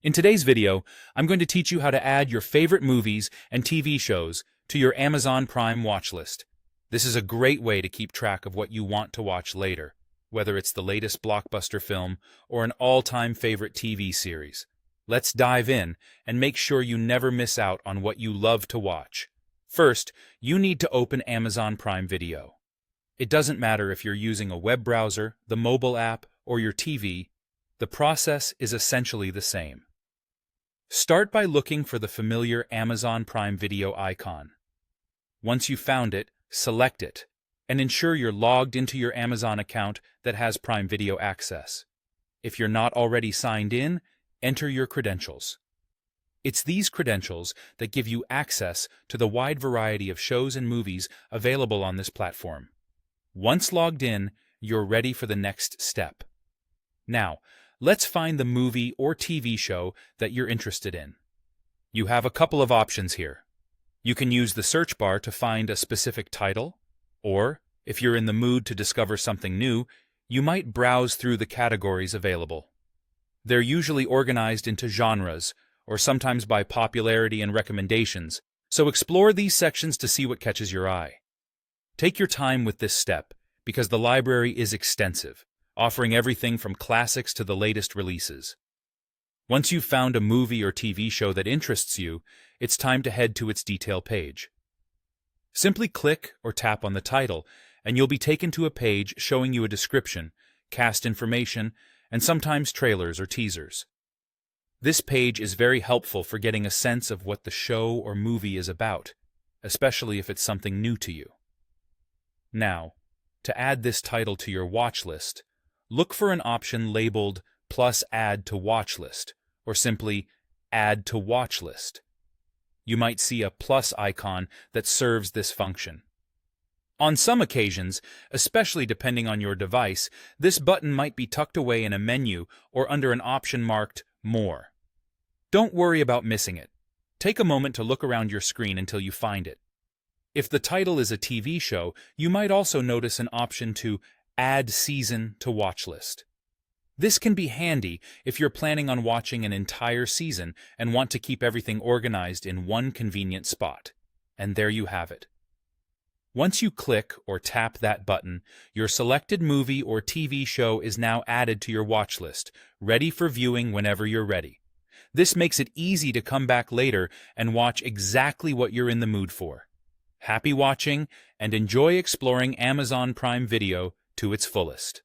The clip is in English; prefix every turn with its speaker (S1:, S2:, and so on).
S1: In today's video, I'm going to teach you how to add your favorite movies and TV shows to your Amazon Prime watch list. This is a great way to keep track of what you want to watch later, whether it's the latest blockbuster film or an all-time favorite TV series. Let's dive in and make sure you never miss out on what you love to watch. First, you need to open Amazon Prime Video. It doesn't matter if you're using a web browser, the mobile app, or your TV, the process is essentially the same. Start by looking for the familiar Amazon Prime Video icon. Once you've found it, select it, and ensure you're logged into your Amazon account that has Prime Video access. If you're not already signed in, enter your credentials. It's these credentials that give you access to the wide variety of shows and movies available on this platform. Once logged in, you're ready for the next step. Now, let's find the movie or TV show that you're interested in. You have a couple of options here. You can use the search bar to find a specific title, or, if you're in the mood to discover something new, you might browse through the categories available. They're usually organized into genres, or sometimes by popularity and recommendations, so explore these sections to see what catches your eye. Take your time with this step, because the library is extensive, offering everything from classics to the latest releases. Once you've found a movie or TV show that interests you, it's time to head to its detail page. Simply click or tap on the title, and you'll be taken to a page showing you a description, cast information, and sometimes trailers or teasers. This page is very helpful for getting a sense of what the show or movie is about, especially if it's something new to you. Now, to add this title to your watch list, look for an option labeled plus add to watch list, or simply add to watch list. You might see a plus icon that serves this function. On some occasions, especially depending on your device, this button might be tucked away in a menu or under an option marked More. Don't worry about missing it. Take a moment to look around your screen until you find it. If the title is a TV show, you might also notice an option to Add Season to Watch List. This can be handy if you're planning on watching an entire season and want to keep everything organized in one convenient spot. And there you have it. Once you click or tap that button, your selected movie or TV show is now added to your watch list, ready for viewing whenever you're ready. This makes it easy to come back later and watch exactly what you're in the mood for. Happy watching, and enjoy exploring Amazon Prime Video to its fullest.